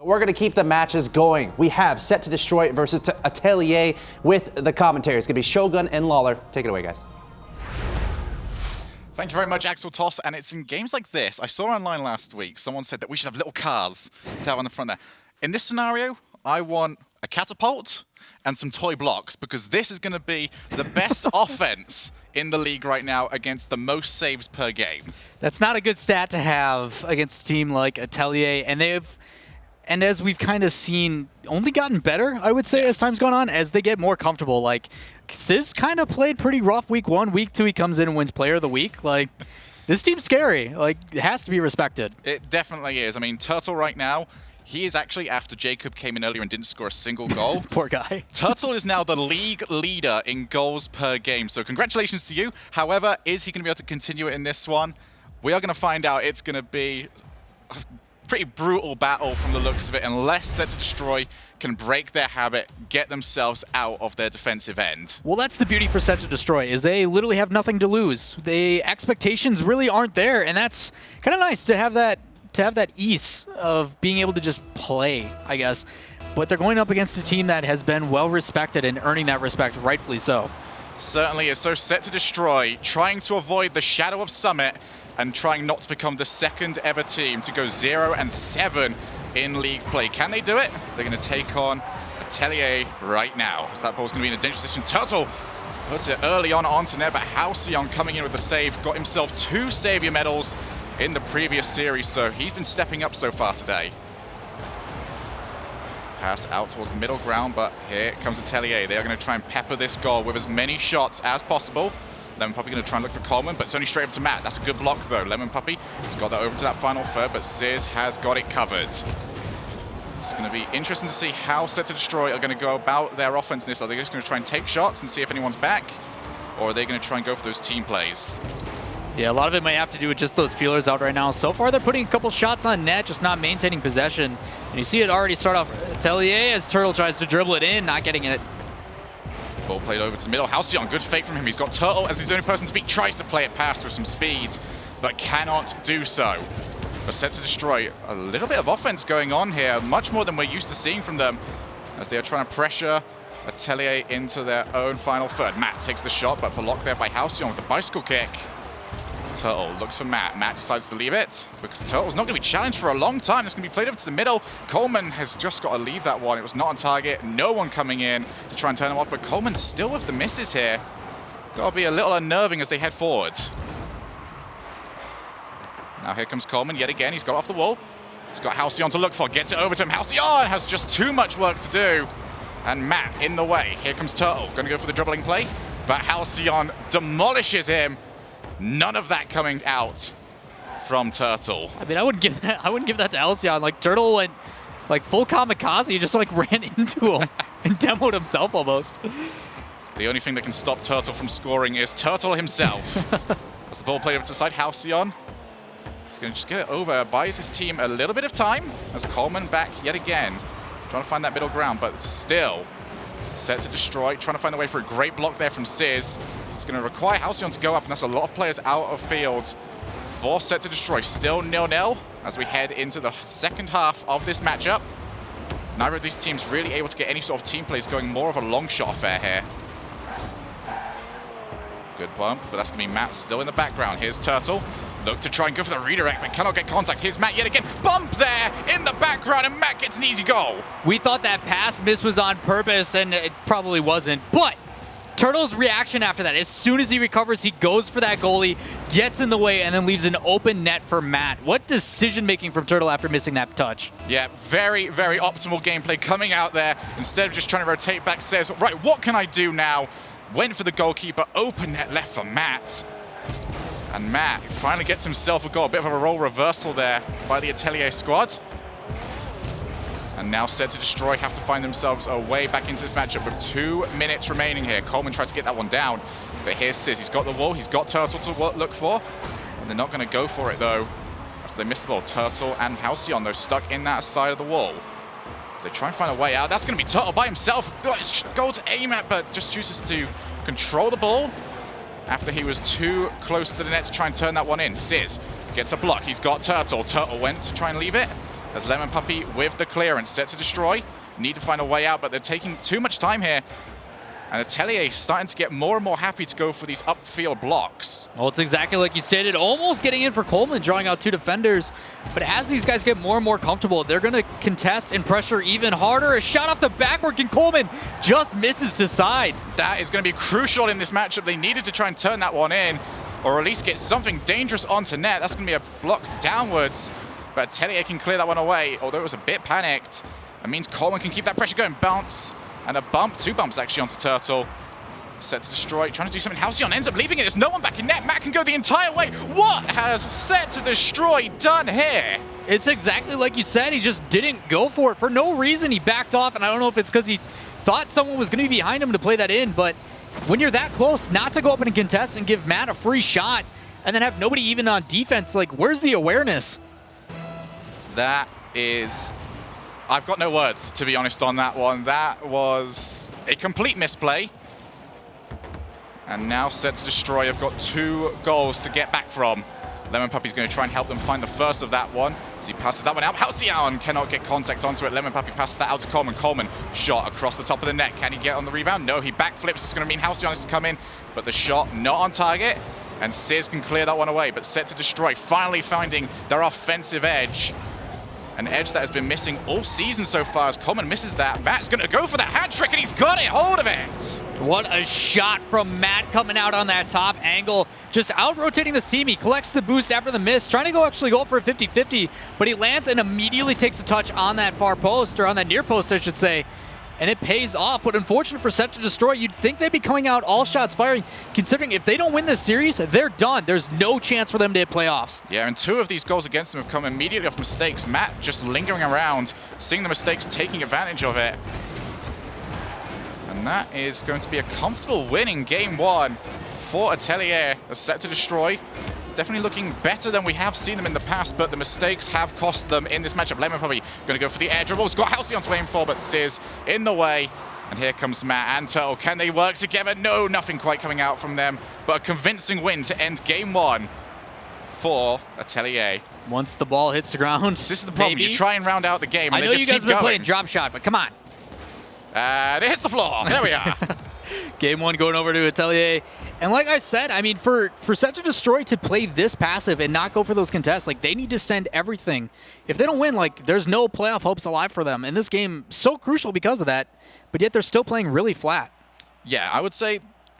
we're going to keep the matches going. We have Set to Destroy versus Atelier with the commentary. It's going to be Shogun and Lawler. Take it away, guys. Thank you very much, Axel Toss. And it's in games like this. I saw online last week, someone said that we should have little cars to have on the front there. In this scenario, I want a catapult and some toy blocks, because this is going to be the best offense in the league right now against the most saves per game. That's not a good stat to have against a team like Atelier, and as we've kind of seen, only gotten better, I would say, as time's gone on, as they get more comfortable. Like, Sizz kind of played pretty rough week 1. Week 2, he comes in and wins Player of the Week. Like, this team's scary. Like, it has to be respected. It definitely is. I mean, Turtle right now, he is actually, after Jacob came in earlier and didn't score a single goal. Poor guy. Turtle is now the league leader in goals per game. So congratulations to you. However, is he going to be able to continue it in this one? We are going to find out. It's going to be a pretty brutal battle from the looks of it, unless Set to Destroy can break their habit, get themselves out of their defensive end. Well, that's the beauty for Set to Destroy, is they literally have nothing to lose. The expectations really aren't there, and that's kind of nice to have that ease of being able to just play, I guess. But they're going up against a team that has been well respected and earning that respect, rightfully so. Certainly is. So Set to Destroy, trying to avoid the shadow of Summit and trying not to become the second ever team to go 0-7 in league play. Can they do it? They're going to take on Atelier right now, as that ball's going to be in a dangerous position. Turtle puts it early onto net, but Halcyon coming in with the save, got himself 2 Savior medals in the previous series, so he's been stepping up so far today. Pass out towards the middle ground, but here comes Atelier. They are going to try and pepper this goal with as many shots as possible. Lemon Puppy going to try and look for Coleman, but it's only straight over to Matt. That's a good block, though. Lemon Puppy has got that over to that final third, but Sizz has got it covered. It's going to be interesting to see how Set to Destroy are going to go about their offense in this. Are they just going to try and take shots and see if anyone's back, or are they going to try and go for those team plays? Yeah, a lot of it might have to do with just those feelers out right now. So far, they're putting a couple shots on net, just not maintaining possession. And you see it already start off Atelier as Turtle tries to dribble it in, not getting it. Ball played over to the middle. Halcyon, good fake from him. He's got Turtle as his only person to beat. Tries to play it past with some speed, but cannot do so. But Set to Destroy, a little bit of offense going on here, much more than we're used to seeing from them, as they are trying to pressure Atelier into their own final third. Matt takes the shot, but blocked there by Halcyon with the bicycle kick. Turtle looks for Matt. Matt decides to leave it because Turtle's not going to be challenged for a long time. It's going to be played over to the middle. Coleman has just got to leave that one. It was not on target. No one coming in to try and turn him off, but Coleman's still with the misses here. Got to be a little unnerving as they head forward. Now here comes Coleman yet again. He's got off the wall. He's got Halcyon to look for. Gets it over to him. Halcyon has just too much work to do. And Matt in the way. Here comes Turtle. Going to go for the dribbling play, but Halcyon demolishes him. None of that coming out from Turtle. I mean, I wouldn't give that to Halcyon. Like, Turtle went like full kamikaze, just like ran into him and demoed himself almost. The only thing that can stop Turtle from scoring is Turtle himself. As the ball played over to the side, Halcyon is going to just get it over, buys his team a little bit of time as Coleman back yet again, trying to find that middle ground, but still Set to Destroy, trying to find a way for a great block there from Sizz. It's going to require Halcyon to go up, and that's a lot of players out of field for Set to Destroy. Still 0-0 as we head into the second half of this matchup. Neither of these teams really able to get any sort of team plays going, more of a long shot affair here. Good bump, but that's going to be Matt still in the background. Here's Turtle. Look to try and go for the redirect, but cannot get contact. Here's Matt yet again. Bump there in the background, and Matt gets an easy goal. We thought that pass miss was on purpose, and it probably wasn't. But Turtle's reaction after that, as soon as he recovers, he goes for that goalie, gets in the way, and then leaves an open net for Matt. What decision-making from Turtle after missing that touch? Yeah, very, very optimal gameplay coming out there. Instead of just trying to rotate back, says, right, what can I do now? Went for the goalkeeper, open net left for Matt. And Matt finally gets himself a goal. A bit of a role reversal there by the Atelier squad. And now Set to Destroy have to find themselves a way back into this matchup with 2 minutes remaining here. Coleman tried to get that one down, but here's Sizz. He's got the wall, he's got Turtle to look for. And they're not going to go for it, though, after they missed the ball. Turtle and Halcyon, though, stuck in that side of the wall. So they try and find a way out. That's going to be Turtle by himself. Got his goal to aim at, but just chooses to control the ball after he was too close to the net to try and turn that one in. Sizz gets a block. He's got Turtle. Turtle went to try and leave it. as Lemon Puppy with the clearance. Set to destroy. Need to find a way out, but they're taking too much time here. And Atelier starting to get more and more happy to go for these upfield blocks. Well, it's exactly like you stated, almost getting in for Coleman, drawing out 2 defenders. But as these guys get more and more comfortable, they're going to contest and pressure even harder. A shot off the backboard, and Coleman just misses to side. That is going to be crucial in this matchup. They needed to try and turn that one in, or at least get something dangerous onto net. That's going to be a block downwards. But Atelier can clear that one away, although it was a bit panicked. That means Coleman can keep that pressure going. Bounce. And a bump, 2 bumps actually onto Turtle. Set to destroy, trying to do something. Halcyon ends up leaving it. There's no one back in net. Matt can go the entire way. What has Set to Destroy done here? It's exactly like you said. He just didn't go for it. For no reason, he backed off. And I don't know if it's because he thought someone was going to be behind him to play that in. But when you're that close, not to go up and contest and give Matt a free shot and then have nobody even on defense, like, where's the awareness? That is... I've got no words, to be honest, on that one. That was a complete misplay. And now Set to Destroy. I've got 2 goals to get back from. Lemon Puppy's going to try and help them find the first of that one. As he passes that one out. Halcyon cannot get contact onto it. Lemon Puppy passes that out to Coleman. Coleman shot across the top of the net. Can he get on the rebound? No, he backflips. It's going to mean Halcyon has to come in. But the shot not on target. And Sizz can clear that one away. But Set to Destroy finally finding their offensive edge. An edge that has been missing all season so far as Coleman misses that. Matt's going to go for that hat trick, and he's got it, hold of it. What a shot from Matt coming out on that top angle. Just out-rotating this team. He collects the boost after the miss, trying to actually go for a 50-50, but he lands and immediately takes a touch on that far post, or on that near post, I should say. And it pays off, but unfortunate for Set to Destroy. You'd think they'd be coming out all shots firing, considering if they don't win this series, they're done. There's no chance for them to hit playoffs. Yeah, and 2 of these goals against them have come immediately off mistakes. Matt just lingering around, seeing the mistakes, taking advantage of it. And that is going to be a comfortable win in game 1 for Atelier. Set to Destroy. Definitely looking better than we have seen them in the past, but the mistakes have cost them in this matchup. Lemon Puppy going to go for the air dribble. He's got Halcyon to aim for, but Sizz in the way. And here comes Matt and Turtle. Can they work together? No, nothing quite coming out from them, but a convincing win to end game 1 for Atelier. Once the ball hits the ground, This is the problem. maybe. You try and round out the game, and I know they just you guys keep have been going. playing drop shot, but come on. And it hits the floor. There we are. Game 1 going over to Atelier. And like I said, I mean, for Set to Destroy to play this passive and not go for those contests, like, they need to send everything. If they don't win, like, there's no playoff hopes alive for them. And this game, so crucial because of that, but yet they're still playing really flat. Yeah, I would say,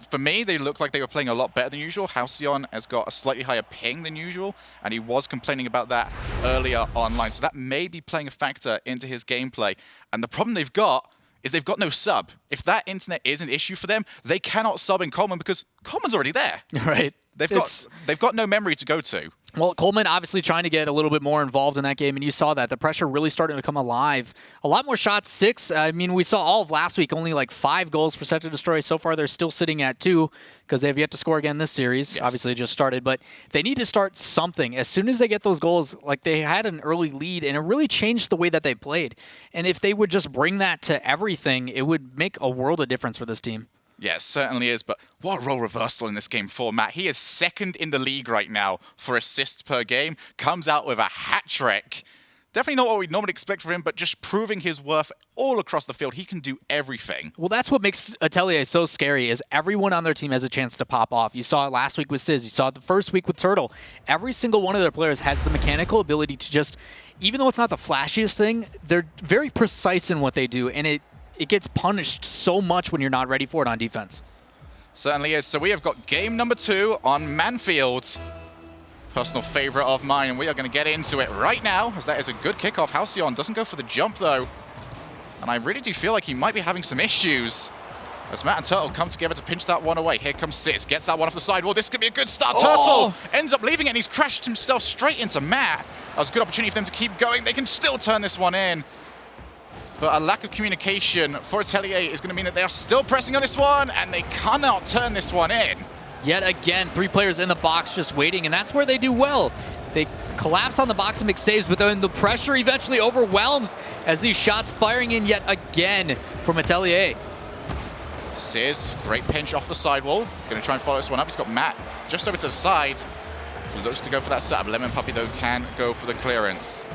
for me, they look like they were playing a lot better than usual. Halcyon has got a slightly higher ping than usual, and he was complaining about that earlier online. So that may be playing a factor into his gameplay. And the problem they've got is they've got no sub. If that internet is an issue for them, they cannot sub in Coleman because Coleman's already there. Right. They've got no memory to go to. Well, Coleman obviously trying to get a little bit more involved in that game, and you saw that. The pressure really starting to come alive. A lot more shots, 6. I mean, we saw all of last week, only like 5 goals for Set to Destroy. So far, they're still sitting at 2 because they have yet to score again this series. Yes. Obviously, they just started, but they need to start something. As soon as they get those goals, like, they had an early lead, and it really changed the way that they played. And if they would just bring that to everything, it would make a world of difference for this team. Yeah, it certainly is, but what a role reversal in this game for Matt. He is 2nd in the league right now for assists per game, comes out with a hat trick. Definitely not what we'd normally expect from him, but just proving his worth all across the field. He can do everything. Well, that's what makes Atelier so scary, is everyone on their team has a chance to pop off. You saw it last week with Sizz. You saw it the first week with Turtle. Every single one of their players has the mechanical ability to just, even though it's not the flashiest thing, they're very precise in what they do, and it gets punished so much when you're not ready for it on defense. Certainly is. So we have got game number 2 on Manfield. Personal favorite of mine, and we are going to get into it right now, as that is a good kickoff. Halcyon doesn't go for the jump, though. And I really do feel like he might be having some issues, as Matt and Turtle come together to pinch that one away. Here comes Sizz, gets that one off the sidewall. This could be a good start. Oh! Turtle ends up leaving it, and he's crashed himself straight into Matt. That was a good opportunity for them to keep going. They can still turn this one in. But a lack of communication for Atelier is going to mean that they are still pressing on this one, and they cannot turn this one in. Yet again, 3 players in the box just waiting, and that's where they do well. They collapse on the box and make saves, but then the pressure eventually overwhelms as these shots firing in yet again from Atelier. Sizz, great pinch off the sidewall. Going to try and follow this one up. He's got Matt just over to the side. He looks to go for that setup. Lemon Puppy, though, can go for the clearance.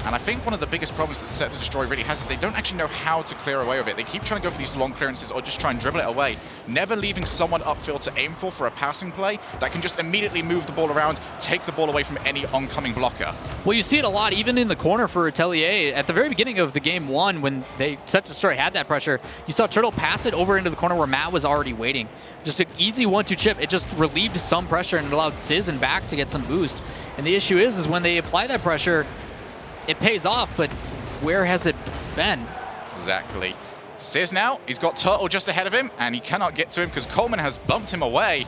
And I think one of the biggest problems that SetToDestroy really has is they don't actually know how to clear away with it. They keep trying to go for these long clearances or just try and dribble it away, never leaving someone upfield to aim for a passing play that can just immediately move the ball around, take the ball away from any oncoming blocker. Well, you see it a lot, even in the corner for Atelier. At the very beginning of the game one, when SetToDestroy had that pressure, you saw Turtle pass it over into the corner where Matt was already waiting. Just an easy 1-2 chip. It just relieved some pressure and allowed Sizz and back to get some boost. And the issue is when they apply that pressure, it pays off, but where has it been? Exactly. Sizz now, he's got Turtle just ahead of him, and he cannot get to him because Coleman has bumped him away.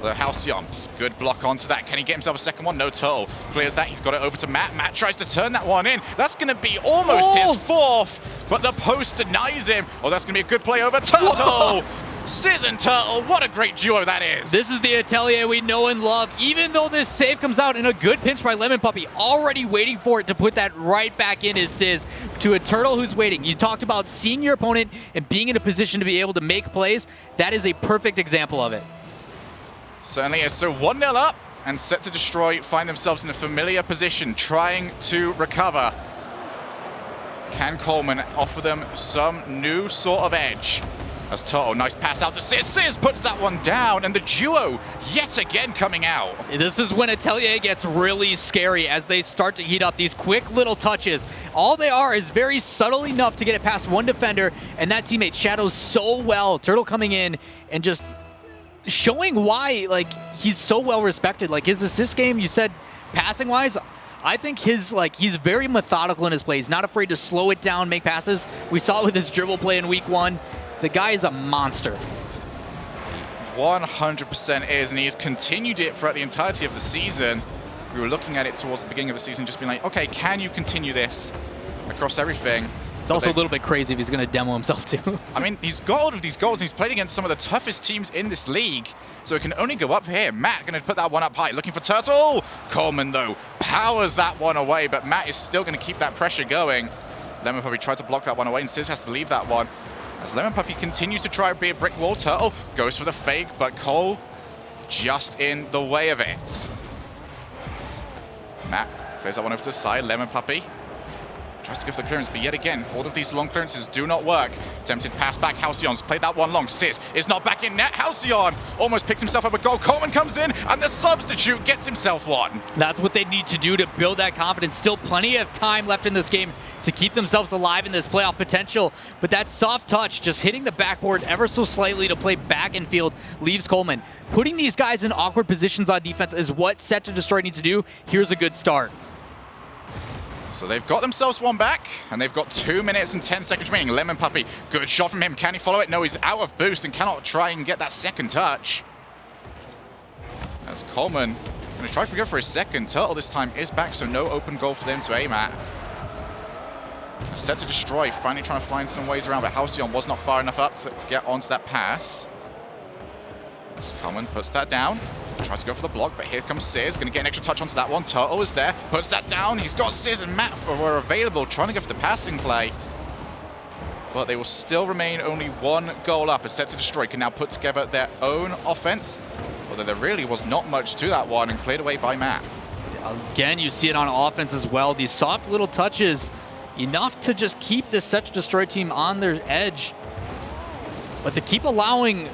The Halcyon, good block onto that. Can he get himself a second one? No, Turtle clears that. He's got it over to Matt. Matt tries to turn that one in. That's going to be almost his fourth, but the post denies him. Oh, that's going to be a good play over Turtle. Sizz and Turtle, what a great duo that is. This is the Atelier we know and love. Even though this save comes out in a good pinch by Lemon Puppy, already waiting for it to put that right back in is Sizz to a Turtle who's waiting. You talked about seeing your opponent and being in a position to be able to make plays. That is a perfect example of it. Certainly is. So 1-0 up, and SetToDestroy find themselves in a familiar position, trying to recover. Can Coleman offer them some new sort of edge? As Turtle, nice pass out to Sizz. Sizz puts that one down, and the duo yet again coming out. This is when Atelier gets really scary as they start to heat up these quick little touches. All they are is very subtle enough to get it past one defender, and that teammate shadows so well. Turtle coming in and just showing why he's so well respected. Like his assist game, you said passing wise, I think he's very methodical in his play. He's not afraid to slow it down, make passes. We saw it with his dribble play in week 1. The guy is a monster. 100% is, and he's continued it throughout the entirety of the season. We were looking at it towards the beginning of the season, just being like, okay, can you continue this across everything? It's also a little bit crazy if he's going to demo himself too. I mean, he's got all of these goals, and he's played against some of the toughest teams in this league, so it can only go up here. Matt going to put that one up high, looking for Turtle. Coleman, though, powers that one away, but Matt is still going to keep that pressure going. Lemon Puppy tried to block that one away, and Sizz has to leave that one. As Lemon Puppy continues to try to be a brick wall, Turtle goes for the fake, but Cole just in the way of it. Matt plays that one over to the side. Lemon Puppy tries to go for the clearance, but yet again, all of these long clearances do not work. Tempted pass back, Halcyon's played that one long. Sizz is not back in net. Halcyon almost picked himself up a goal. Coleman comes in, and the substitute gets himself one. That's what they need to do to build that confidence. Still plenty of time left in this game to keep themselves alive in this playoff potential, but that soft touch, just hitting the backboard ever so slightly to play back in field, leaves Coleman. Putting these guys in awkward positions on defense is what SetToDestroy needs to do. Here's a good start. So they've got themselves one back, and they've got 2 minutes and 10 seconds remaining. Lemon Puppy, good shot from him. Can he follow it? No, he's out of boost and cannot try and get that second touch. As Coleman going to try to go for his second. Turtle this time is back, so no open goal for them to aim at. SetToDestroy finally trying to find some ways around, but Halcyon was not far enough up to get onto that pass. As Coleman puts that down. Tries to go for the block, but here comes Sizz. Going to get an extra touch onto that one. Turtle is there. Puts that down. He's got Sizz and Matt were available, trying to go for the passing play. But they will still remain only 1 goal up, as SetToDestroy can now put together their own offense. Although there really was not much to that one, and cleared away by Matt. Again, you see it on offense as well. These soft little touches, enough to just keep this SetToDestroy team on their edge. But to keep allowing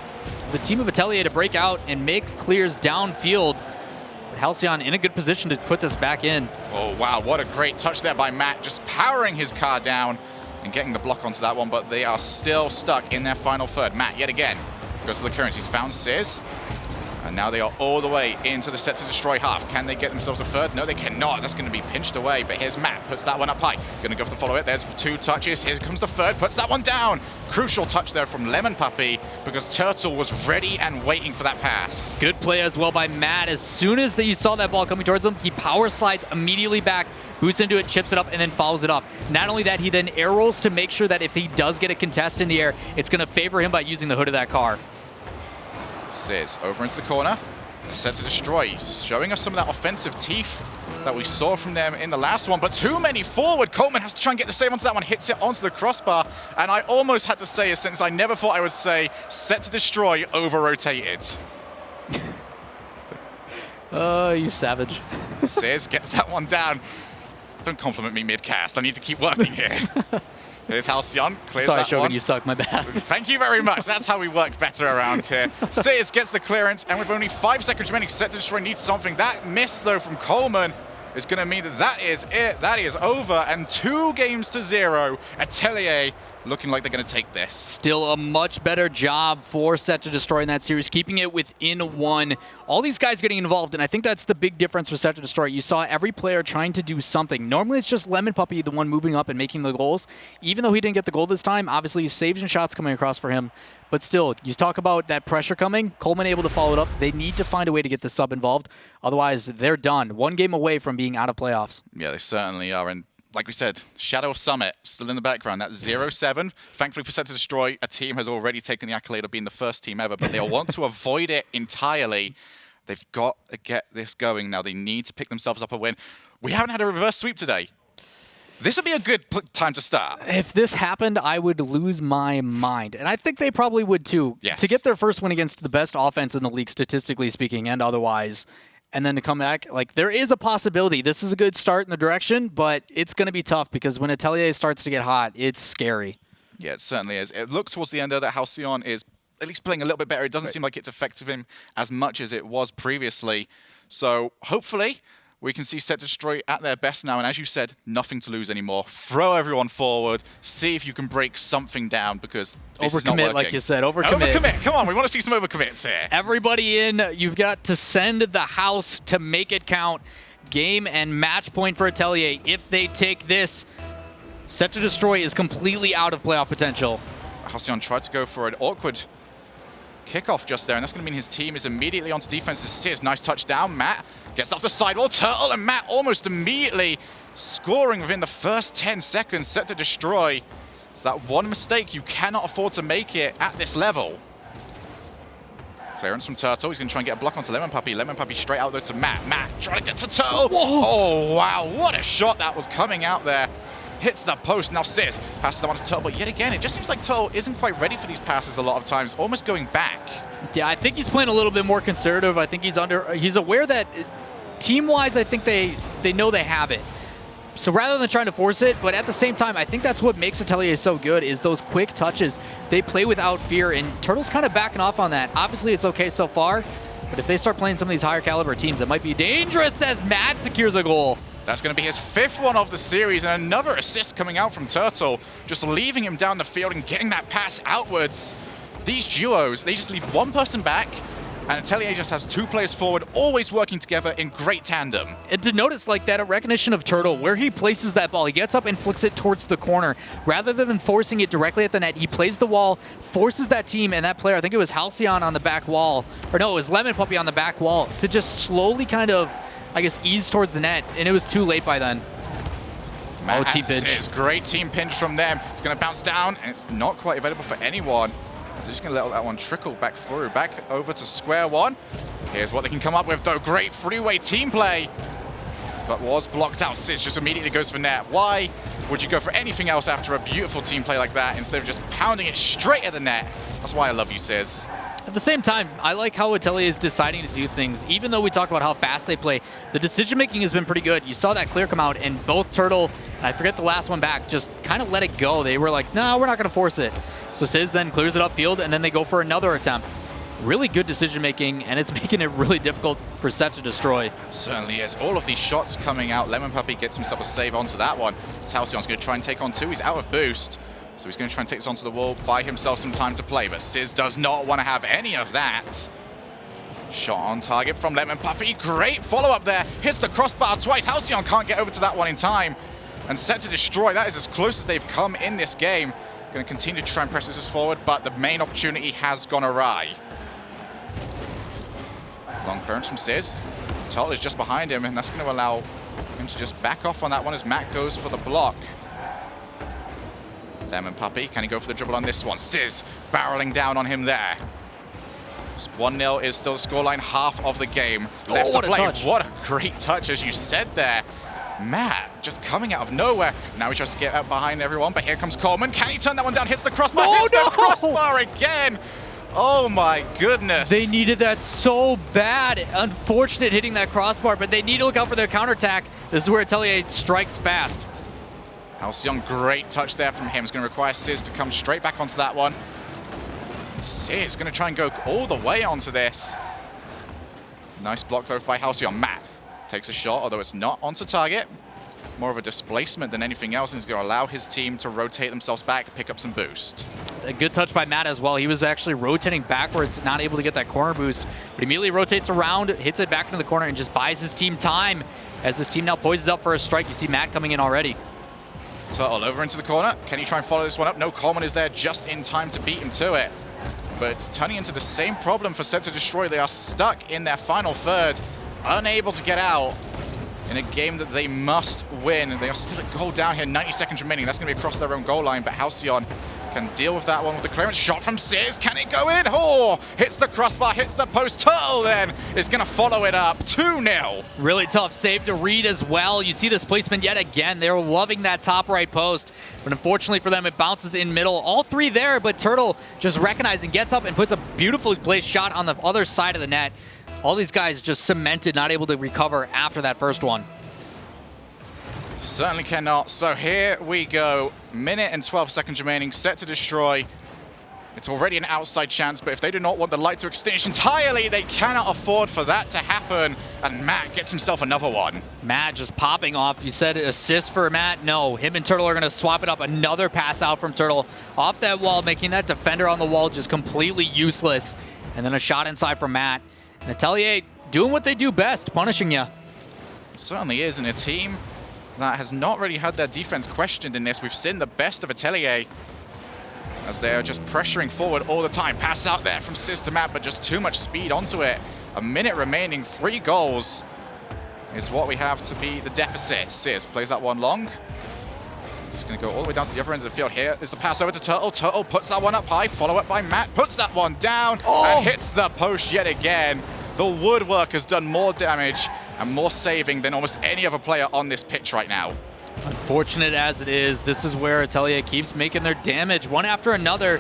the team of Atelier to break out and make clears downfield. Halcyon in a good position to put this back in. Oh, wow, what a great touch there by Matt, just powering his car down and getting the block onto that one, but they are still stuck in their final third. Matt, yet again, goes for the clearance. He's found Sizz, and now they are all the way into the SetToDestroy half. Can they get themselves a third? No, they cannot. That's going to be pinched away, but here's Matt, puts that one up high. Going to go for the follow-it. There's 2 touches. Here comes the third, puts that one down. Crucial touch there from Lemon Puppy, because Turtle was ready and waiting for that pass. Good play as well by Matt. As soon as he saw that ball coming towards him, he power slides immediately back, boosts into it, chips it up, and then follows it up. Not only that, he then air rolls to make sure that if he does get a contest in the air, it's going to favor him by using the hood of that car. Sizz over into the corner. SetToDestroy, showing us some of that offensive teeth that we saw from them in the last one, but too many forward. Coleman has to try and get the save onto that one, hits it onto the crossbar, and I almost had to say a sentence I never thought I would say: SetToDestroy over-rotated. You savage. Sizz gets that one down. Don't compliment me mid-cast. I need to keep working here. Here's Halcyon. Clears Sorry, that Shogun, one. you suck. My bad. Thank you very much. That's how we work better around here. Sears gets the clearance, and with only 5 seconds remaining, SetToDestroy needs something. That miss, though, from Coleman is going to mean that that is it. That is over, and 2 games to 0. Atelier looking like they're going to take this. Still a much better job for SetToDestroy in that series, keeping it within 1. All these guys getting involved, and I think that's the big difference for SetToDestroy. You saw every player trying to do something. Normally it's just Lemon Puppy, the one moving up and making the goals. Even though he didn't get the goal this time, obviously saves and shots coming across for him. But still, you talk about that pressure coming, Coleman able to follow it up. They need to find a way to get the sub involved. Otherwise, they're done. 1 game away from being out of playoffs. Yeah, they certainly are. And like we said, Shadow of Summit still in the background. That's 0-7. Thankfully for SetToDestroy, a team has already taken the accolade of being the first team ever, but they'll want to avoid it entirely. They've got to get this going now. They need to pick themselves up a win. We haven't had a reverse sweep today. This would be a good time to start. If this happened, I would lose my mind. And I think they probably would too. Yes. To get their first win against the best offense in the league, statistically speaking, and otherwise, and then to come back, like, there is a possibility. This is a good start in the direction, but it's going to be tough because when Atelier starts to get hot, it's scary. Yeah, it certainly is. It looked towards the end, though, that Halcyon is at least playing a little bit better. It doesn't seem like it's affected him as much as it was previously. So hopefully we can see SetToDestroy at their best now. And as you said, nothing to lose anymore. Throw everyone forward. See if you can break something down because this is not working. Overcommit, like you said. Overcommit. Overcommit. Come on, we want to see some overcommits here. Everybody in. You've got to send the house to make it count. Game and match point for Atelier. If they take this, SetToDestroy is completely out of playoff potential. Halcyon tried to go for an awkward kickoff just there, and that's going to mean his team is immediately onto defense. Sears, nice touchdown. Matt gets off the sidewall. Turtle and Matt almost immediately scoring within the first 10 seconds. SetToDestroy. It's that one mistake you cannot afford to make it at this level. Clearance from Turtle. He's going to try and get a block onto Lemon Puppy. Lemon Puppy straight out there to Matt. Matt trying to get to Turtle. Whoa. Oh, wow. What a shot that was coming out there. Hits the post. Now Sears passes the one to Turtle, but yet again, it just seems like Turtle isn't quite ready for these passes a lot of times, almost going back. Yeah, I think he's playing a little bit more conservative. I think he's aware that team-wise, I think they know they have it. So rather than trying to force it, but at the same time, I think that's what makes Atelier so good is those quick touches. They play without fear, and Turtle's kind of backing off on that. Obviously, it's okay so far, but if they start playing some of these higher caliber teams, it might be dangerous as Matt secures a goal. That's going to be his 5th one of the series, and another assist coming out from Turtle, just leaving him down the field and getting that pass outwards. These duos, they just leave one person back, and Atelier just has 2 players forward, always working together in great tandem. And to notice like that, a recognition of Turtle, where he places that ball, he gets up and flicks it towards the corner. Rather than forcing it directly at the net, he plays the wall, forces that team and that player, I think it was Halcyon on the back wall, or no, it was Lemon Puppy on the back wall, to just slowly kind of, I guess, ease towards the net, and it was too late by then. Matt team pinch. It's great team pinch from them. It's going to bounce down, and it's not quite available for anyone. So just going to let that one trickle back through, back over to square one. Here's what they can come up with, though. Great three-way team play, but was blocked out. Sis just immediately goes for net. Why would you go for anything else after a beautiful team play like that instead of just pounding it straight at the net? That's why I love you, Sis. At the same time, I like how Atelier is deciding to do things. Even though we talk about how fast they play, the decision-making has been pretty good. You saw that clear come out, and both Turtle, and I forget the last one back, just kind of let it go. They were like, no, we're not going to force it. So Sizz then clears it upfield, and then they go for another attempt. Really good decision-making, and it's making it really difficult for SetToDestroy. Certainly is. All of these shots coming out. Lemon Puppy gets himself a save onto that one. Halcyon's going to try and take on 2. He's out of boost. So he's going to try and take this onto the wall, buy himself some time to play, but Sizz does not want to have any of that. Shot on target from Lemon Puppy. Great follow-up there. Hits the crossbar twice. Halcyon can't get over to that one in time. And SetToDestroy, that is as close as they've come in this game. Going to continue to try and press this forward, but the main opportunity has gone awry. Long clearance from Sizz. Turtle is just behind him, and that's going to allow him to just back off on that one as Matt goes for the block. Lemon Puppy, can he go for the dribble on this one? Sizz barreling down on him there. 1-0 is still the scoreline, half of the game left to play. What a great touch, as you said there. Matt just coming out of nowhere. Now he tries to get out behind everyone, but here comes Coleman. Can he turn that one down? Hits the crossbar. Hits the crossbar again. Oh my goodness. They needed that so bad. Unfortunate hitting that crossbar, but they need to look out for their counterattack. This is where Atelier strikes fast. Halcyon, great touch there from him. It's going to require Sizz to come straight back onto that one. Sizz going to try and go all the way onto this. Nice block though by Halcyon. Matt takes a shot, although it's not onto target. More of a displacement than anything else, and he's going to allow his team to rotate themselves back, pick up some boost. A good touch by Matt as well. He was actually rotating backwards, not able to get that corner boost, but immediately rotates around, hits it back into the corner, and just buys his team time. As this team now poises up for a strike, you see Matt coming in already. Turtle over into the corner. Can he try and follow this one up? No, Coleman is there just in time to beat him to it. But it's turning into the same problem for SetToDestroy. They are stuck in their final third, unable to get out in a game that they must win. They are still a goal down here, 90 seconds remaining. That's going to be across their own goal line, but Halcyon can deal with that one with the clearance shot from Sizz. Can it go in? Oh, hits the crossbar, hits the post. Turtle then is going to follow it up, 2-0. Really tough save to read as well. You see this placement yet again. They're loving that top right post, but unfortunately for them, it bounces in middle. All three there, but Turtle just recognizing, gets up and puts a beautifully placed shot on the other side of the net. All these guys just cemented, not able to recover after that first one. Certainly cannot. So here we go. Minute and 12 seconds remaining. SetToDestroy. It's already an outside chance, but if they do not want the light to extinguish entirely, they cannot afford for that to happen. And Matt gets himself another one. Matt just popping off. You said assist for Matt. No, him and Turtle are going to swap it up. Another pass out from Turtle off that wall, making that defender on the wall just completely useless. And then a shot inside from Matt. And Atelier doing what they do best, punishing you. It certainly is in a team that has not really had their defense questioned in this. We've seen the best of Atelier as they're just pressuring forward all the time. Pass out there from Sizz to Matt, but just too much speed onto it. A minute remaining, 3 goals is what we have to be the deficit. Sizz plays that one long. It's going to go all the way down to the other end of the field. Here is the pass over to Turtle. Turtle puts that one up high, follow up by Matt, puts that one down, and hits the post yet again. The woodwork has done more damage and more saving than almost any other player on this pitch right now. Unfortunate as it is, this is where Atelier keeps making their damage one after another.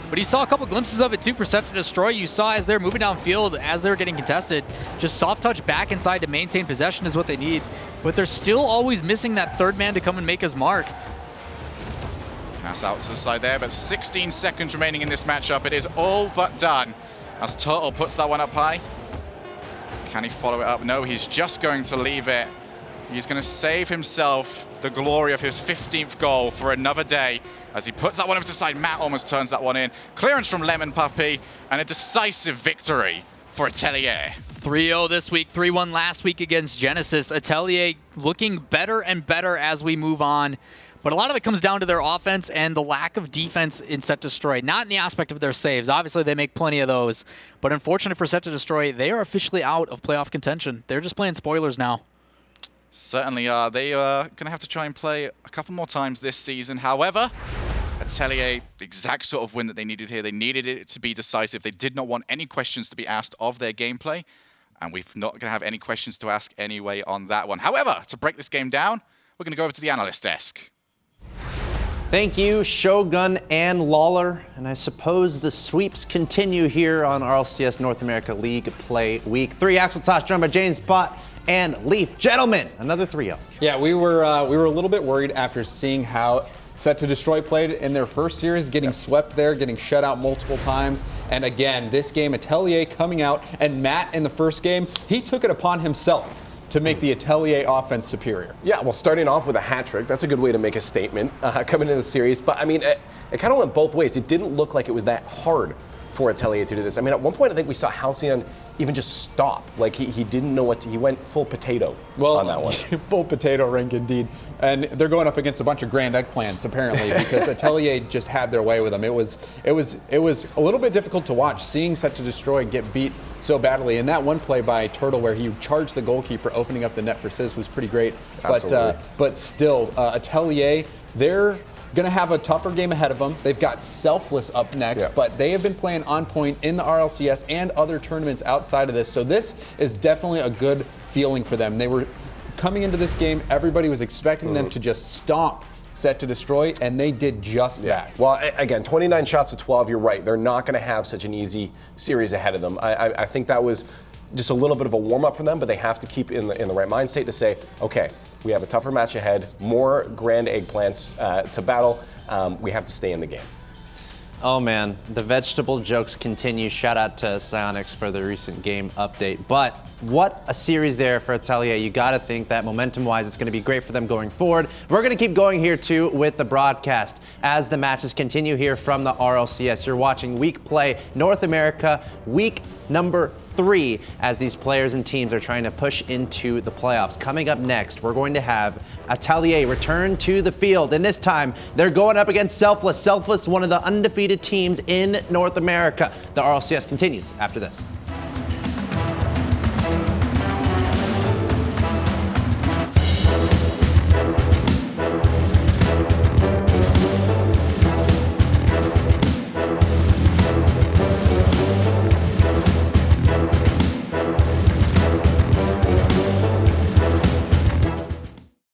But you saw a couple glimpses of it too for SetToDestroy. You saw as they're moving downfield, as they're getting contested, just soft touch back inside to maintain possession is what they need. But they're still always missing that third man to come and make his mark. Pass out to the side there, but 16 seconds remaining in this matchup. It is all but done as Turtle puts that one up high. Can he follow it up? No, he's just going to leave it. He's going to save himself the glory of his 15th goal for another day as he puts that one over to the side. Matt almost turns that one in. Clearance from Lemon Puppy and a decisive victory for Atelier. 3-0 this week, 3-1 last week against Genesis. Atelier looking better and better as we move on. But a lot of it comes down to their offense and the lack of defense in SetToDestroy. Not in the aspect of their saves. Obviously, they make plenty of those. But unfortunate for SetToDestroy, they are officially out of playoff contention. They're just playing spoilers now. Certainly are. They are going to have to try and play a couple more times this season. However, Atelier, the exact sort of win that they needed here. They needed it to be decisive. They did not want any questions to be asked of their gameplay. And we're not going to have any questions to ask anyway on that one. However, to break this game down, we're going to go over to the analyst desk. Thank you, Shogun and Lawler. And I suppose the sweeps continue here on RLCS North America League Play Week 3. Axel Tosh joined by James Bott and Leaf. Gentlemen, another 3-0. Yeah, we were a little bit worried after seeing how SetToDestroy played in their first series, getting swept there, getting shut out multiple times. And again, this game, Atelier coming out, and Matt in the first game, he took it upon himself to make the Atelier offense superior. Yeah, well, starting off with a hat trick, that's a good way to make a statement coming into the series. But I mean, it kind of went both ways. It didn't look like it was that hard for Atelier to do this. I mean, at one point, I think we saw Halcyon even just stop. Like, he didn't know what to, he went full potato on that one. Full potato rink indeed. And they're going up against a bunch of grand eggplants, apparently, because Atelier just had their way with them. It was a little bit difficult to watch, seeing SetToDestroy get beat so badly. And that one play by Turtle where he charged the goalkeeper, opening up the net for Sizz, was pretty great. But still, Atelier, they're going to have a tougher game ahead of them. They've got Selfless up next, but they have been playing on point in the RLCS and other tournaments outside of this. So this is definitely a good feeling for them. They were coming into this game, everybody was expecting them to just stomp set to destroy, and they did just that. Well, again, 29 shots to 12, you're right. They're not going to have such an easy series ahead of them. I think that was just a little bit of a warm-up for them, but they have to keep in the right mind state to say, okay, we have a tougher match ahead, more grand eggplants to battle. We have to stay in the game. Oh man, the vegetable jokes continue. Shout out to Psyonix for the recent game update. But what a series there for Atelier. You gotta think that momentum-wise, it's gonna be great for them going forward. We're gonna keep going here too with the broadcast as the matches continue here from the RLCS. You're watching Week Play North America, week number 3, as these players and teams are trying to push into the playoffs. Coming up next, we're going to have Atelier return to the field, and this time they're going up against Selfless. Selfless, one of the undefeated teams in North America. The RLCS continues after this.